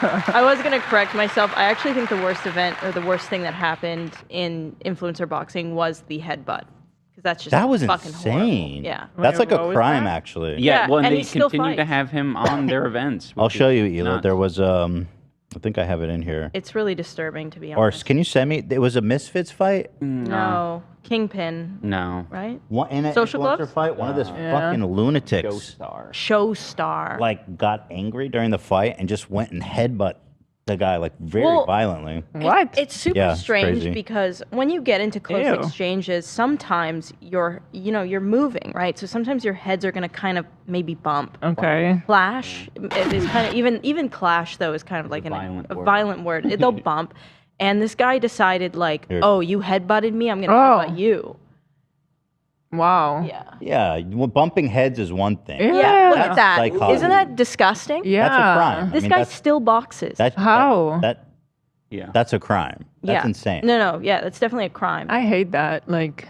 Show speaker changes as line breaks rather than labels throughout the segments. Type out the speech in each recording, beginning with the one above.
I was going to correct myself. I actually think the worst event or the worst thing that happened in influencer boxing was the headbutt. Because that's just
that was
fucking
insane.
horrible. Yeah.
That's like a crime, actually.
Yeah, well, and
and
they
he still
continue to
fights.
have him on their events.
I'll show you, Ela.
nuts.
There was, I think I have it in here.
It's really disturbing, to be
Or
honest.
can you send me? It was a Misfits fight.
No. Kingpin.
No.
Right?
One in an
Social
influencer
Gloves?
fight. One of this fucking lunatics
Showstar.
like got angry during the fight and just went and headbutt the guy like very violently.
What?
It's super
Yeah, it's
strange
crazy.
because when you get into close
Ew.
exchanges, sometimes you're moving, right? So sometimes your heads are going to kind of maybe bump.
Okay.
Clash is kind of even clash though is kind of like a violent word. They'll bump, and this guy decided like, oh, you headbutted me, I'm gonna headbutt you.
Wow.
Yeah.
Yeah, well, bumping heads is one thing.
Yeah. Look at
That's
that.
psychology.
Isn't that disgusting?
Yeah.
That's a crime.
This
I mean,
guy
that's,
still boxes.
How?
That's a crime. That's insane.
No, yeah, that's definitely a crime.
I hate that. Like,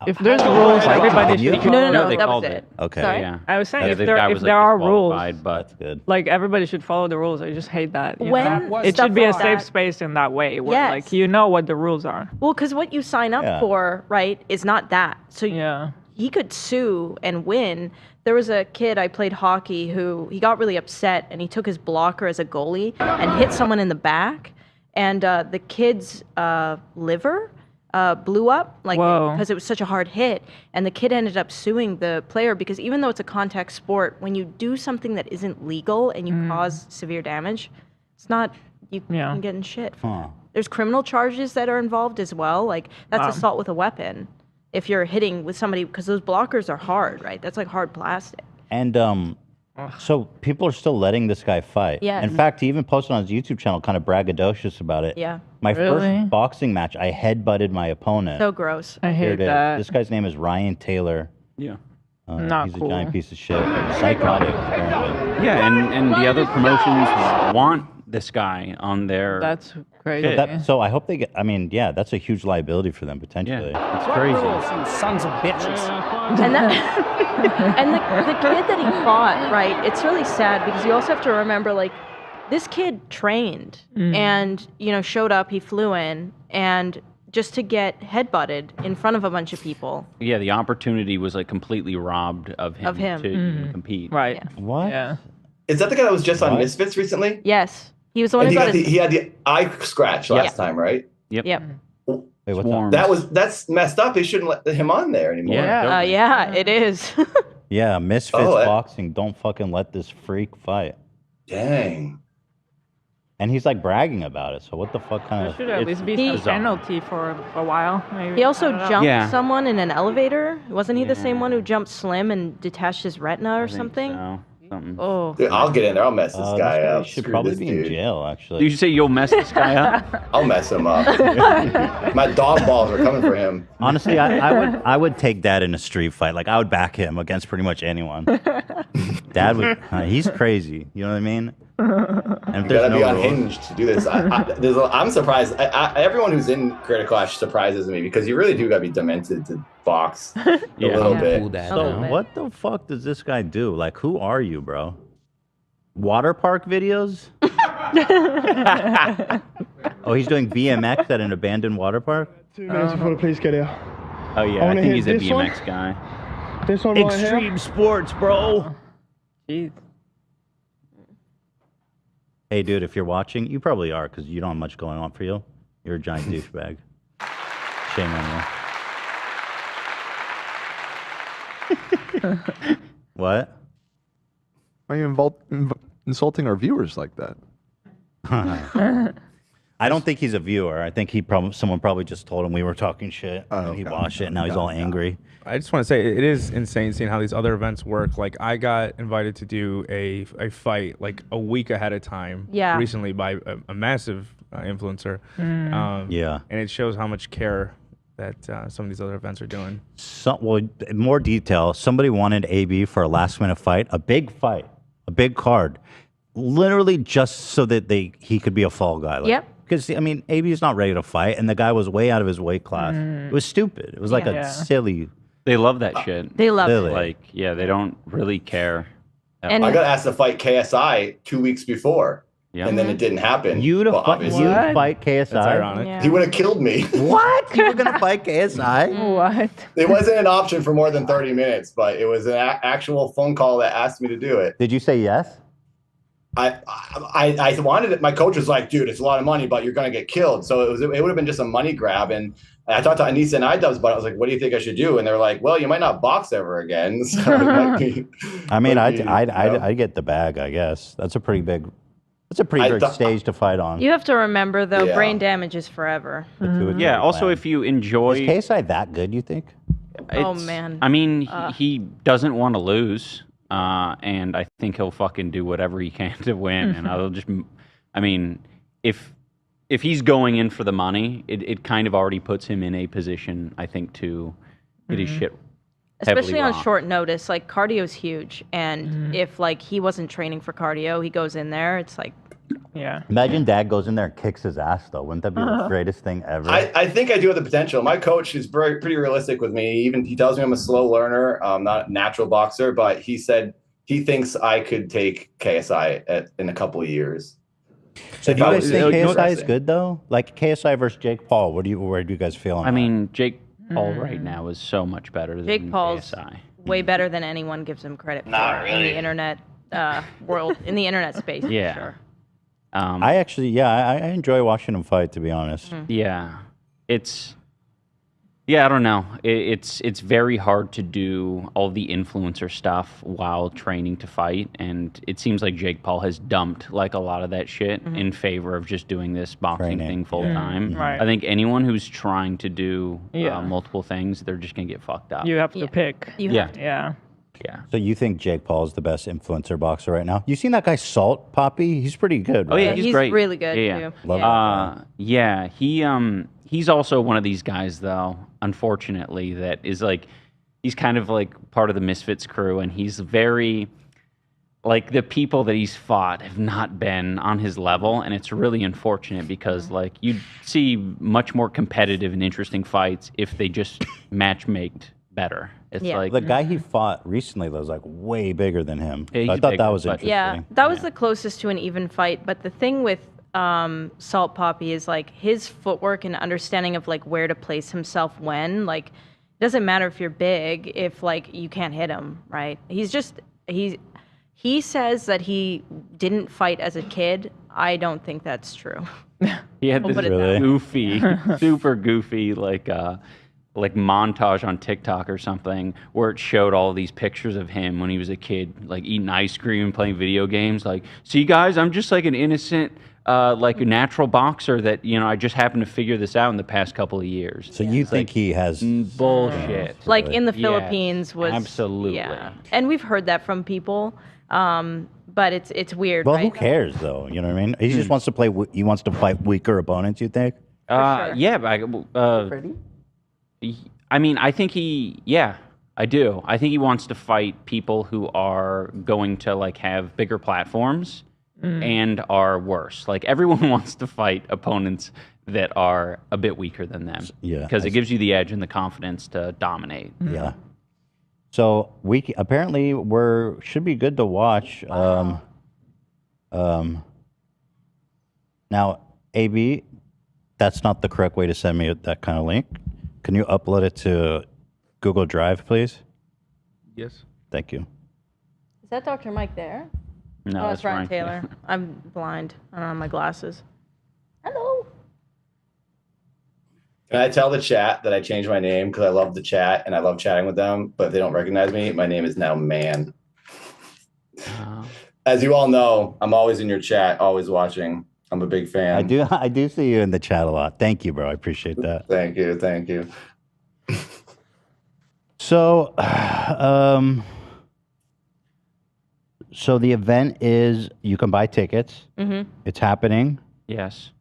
if there's rules, everybody should follow.
No,
they
that
called
was
it.
Okay.
Sorry?
Yeah.
I was saying
Yeah,
if
the
there
guy
if
was,
there
like,
are rules,
disqualified, but
That's good.
like everybody should follow the rules. I just hate that. you
When
know? It
stuff
should be a
like
safe
that-
space in that way, where
Yes.
like you know what the rules are.
Well, because what you sign up
Yeah.
for, right, is not that. So
Yeah.
he could sue and win. There was a kid I played hockey who he got really upset and he took his blocker as a goalie and hit someone in the back, and the kid's liver blew up like
Whoa.
because it was such a hard hit, and the kid ended up suing the player because even though it's a contact sport, when you do something that isn't legal and you cause severe damage, it's not you can get in shit.
Huh.
There's criminal charges that are involved as well. Like that's assault with a weapon. If you're hitting with somebody, because those blockers are hard, right? That's like hard plastic.
And so people are still letting this guy fight.
Yes.
In fact, he even posted on his YouTube channel, kind of braggadocious about it.
Yeah.
My
Really?
first boxing match, I headbutted my opponent.
So gross.
I
Here
hate
it is.
that.
This guy's name is Ryan
yeah.
Not
he's
cool.
a giant piece of shit. Psychotic, apparently.
Yeah, and the other promotions want this guy on their.
That's crazy.
So I hope they get. I mean, yeah, that's a huge liability for them potentially.
Yeah, it's crazy.
You sons of bitches.
And that, and the kid that he fought, right? It's really sad because you also have to remember, like, this kid trained and showed up. He flew in and just to get headbutted in front of a bunch of people.
Yeah, the opportunity was like completely robbed of him, to even compete.
Right.
Yeah.
What?
Yeah.
Is that the guy that was just on
What?
Misfits recently?
Yes, he was the one
And
who got his.
he had the eye scratch last time, right?
Yep.
Yep.
Wait, what's
Swarms.
That's messed up. They shouldn't let him on there anymore.
Yeah.
Yeah, it is.
Yeah, Misfits
Oh,
boxing. Don't fucking let this freak fight.
Dang.
And he's like bragging about it. So what the fuck kind
There
of?
should at least be
He-
some penalty for a while. Maybe.
He also
I don't know.
jumped
Yeah.
someone in an elevator. Wasn't he the same one who jumped Slim and detached his retina or
I think
something?
so. Something.
Oh,
Dude, I'll get in there. I'll mess this guy up.
should
Screw
probably
this
be in
dude.
jail. Actually,
Did you say you'll mess this guy up?
I'll mess him up. My dog balls are coming for him.
honestly, I would take Dad in a street fight. Like I would back him against pretty much anyone. Dad would. He's crazy. You know what I mean? And if
You
there's
gotta
no
be
rules-
unhinged to do this. I'm surprised. Everyone who's in Creator Clash surprises me because you really do gotta be demented to box a little bit.
So what the fuck does this guy do? Like, who are you, bro? Water park videos? Oh, he's doing BMX at an abandoned water park?
2 minutes before the police get here.
Oh yeah,
I
I
wanna
think
hit
he's a
this one.
BMX guy.
This one right here.
Extreme sports, bro.
Jeez.
Hey, dude, if you're watching, you probably are because you don't have much going on for you. You're a giant douchebag. Shame on you. What?
Why are you insulting our viewers like that?
I don't think he's a viewer. I think someone probably just told him we were talking shit. And he watched it, and now he's all angry.
I just want to say it is insane seeing how these other events work. Like I got invited to do a fight like a week ahead of time.
Yeah.
Recently by a massive influencer.
Yeah.
And it shows how much care that some of these other events are doing.
Well, in more detail, somebody wanted AB for a last-minute fight, a big card, literally just so that he could be a fall guy. Like,
Yep.
Because, I mean, AB is not ready to fight, and the guy was way out of his weight class. It was stupid. It was like a silly...
They love that shit.
They love
Silly.
it.
Like, yeah, they don't really care.
And
I got asked to fight KSI 2 weeks before.
Yeah.
and then it didn't happen.
You
Well,
fight
That's
KSI?
ironic.
Yeah.
He would have killed me.
What? You were gonna fight KSI?
What?
It wasn't an option for more than 30 minutes, but it was an actual phone call that asked me to do it.
Did you say yes?
I wanted it. My coach was like, dude, it's a lot of money, but you're going to get killed. So it would have been just a money grab. And I talked to Anisa and iDubbbz, but I was like, what do you think I should do? And they're like, well, you might not box ever again. So it might be,
I mean,
might be,
I'd get the bag, I guess. That's a pretty big stage to fight on.
You have to remember, though,
Yeah.
brain damage is forever.
Yeah. Also, if you enjoy,
is KSI that good? You think?
Oh,
it's-
man.
I mean, he doesn't want to lose, and I think he'll fucking do whatever he can to win. And I'll just, I mean, if he's going in for the money, it kind of already puts him in a position, I think, to get his shit.
Especially on
rocked.
short notice, like cardio's huge, and if like he wasn't training for cardio, he goes in there. It's like,
Yeah.
Imagine Dad goes in there and kicks his ass, though. Wouldn't that be the greatest thing ever?
I think I do have the potential. My coach is pretty realistic with me. Even he tells me I'm a slow learner, not a natural boxer, but he said he thinks I could take KSI in a couple of years.
So do you guys think KSI is
progressing.
good though? Like KSI versus Jake Paul. Where do you guys feel on
I
that?
mean, Jake Paul right now is so much better than
Jake Paul's
KSI.
way better than anyone gives him credit for in the internet world, in the internet space. for
Yeah.
sure.
I actually, I enjoy watching him fight. To be honest,
Yeah, I don't know. It's very hard to do all the influencer stuff while training to fight, and it seems like Jake Paul has dumped like a lot of that shit in favor of just doing this boxing
Training,
thing full time.
Right.
I think anyone who's trying to do
Yeah.
multiple things, they're just gonna get fucked up.
You have to
Yeah.
pick.
You
Yeah.
have to.
Yeah.
Yeah.
so you think Jake Paul is the best influencer boxer right now? You seen that guy Salt Poppy? He's pretty good.
Oh yeah,
right?
he's great.
really good
Yeah.
too.
Love
Yeah.
Yeah, he's also one of these guys though, unfortunately, that is like he's kind of like part of the Misfits crew, and he's very like the people that he's fought have not been on his level, and it's really unfortunate because like you'd see much more competitive and interesting fights if they just match-maked better. It's
Yeah.
like
The guy he fought recently that was like way bigger than him.
Yeah,
So I
he's
thought
bigger,
that was
but-
interesting.
Yeah, that was the closest to an even fight. But the thing with Salt Poppy is like his footwork and understanding of like where to place himself when. Like, it doesn't matter if you're big if like you can't hit him, right? He says that he didn't fight as a kid. I don't think that's true.
he had
We'll
this
put it that way.
goofy, super goofy like montage on TikTok or something where it showed all these pictures of him when he was a kid, like eating ice cream and playing video games. Like, see guys, I'm just like an innocent, like a natural boxer that, you know, I just happened to figure this out in the past couple of years.
So you think he has?
Bullshit.
Like in the
Yes,
Philippines was
absolutely.
yeah, and we've heard that from people. But it's weird.
Well,
right?
who cares though? You know what I mean? He just wants to play. He wants to fight weaker opponents. You think?
sure.
Yeah, but I mean, I think I do. I think he wants to fight people who are going to like have bigger platforms and are worse. Like everyone wants to fight opponents that are a bit weaker than them.
Yeah,
Because
I
it gives you the edge and the confidence to dominate.
Yeah. So we apparently should be good to watch. Now, AB, that's not the correct way to send me that kind of link. Can you upload it to Google Drive, please?
Yes.
Thank you.
Is that Dr. Mike there?
No,
Oh,
that's
it's Ryan
Ryan
Taylor. I'm blind. I don't have my glasses. Hello.
Can I tell the chat that I changed my name because I love the chat and I love chatting with them, but if they don't recognize me, my name is now Man. As you all know, I'm always in your chat, always watching. I'm a big fan.
I do see you in the chat a lot. Thank you, bro. I appreciate that.
Thank you. Thank you.
So, so the event is you can buy tickets.
Mm-hmm.
It's happening.
Yes.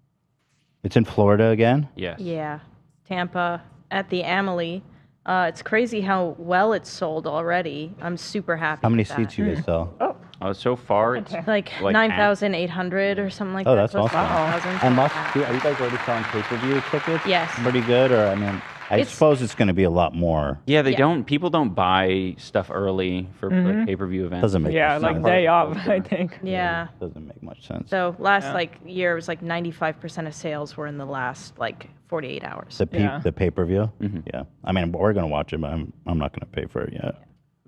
It's in Florida again.
Yes.
Yeah. Tampa at the Amalie. It's crazy how well it's sold already. I'm super happy.
How many
with that.
seats you guys sell?
So far, it's
Like
Like
9,800 or something like
Oh,
that.
that's
close to
awesome.
10,000.
And are you guys already selling pay-per-view tickets?
Yes.
Pretty good, or I mean, I suppose it's going to be a lot more.
Yeah, people don't buy stuff early for like, pay-per-view events.
Doesn't make
Yeah,
much
like
sense.
day off, I think.
Yeah.
Doesn't make much sense.
So last year it was like 95% of sales were in the last like 48 hours.
The pay-per-view? Yeah. I mean, we're going to watch it, but I'm not going to pay for it yet.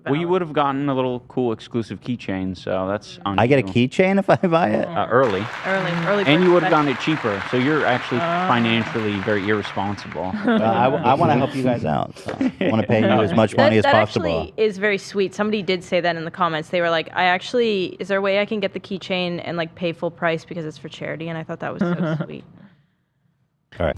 Well, you would have gotten a little cool exclusive keychain, so that's on
I get a
you.
keychain if I buy it?
Early.
Early.
And you would have gotten it cheaper, so you're actually financially very irresponsible.
I want to help you guys out. So I want to pay you as much money as
that
possible.
actually is very sweet. Somebody did say that in the comments. They were like, is there a way I can get the keychain and like pay full price because it's for charity? And I thought that was so sweet.
All right.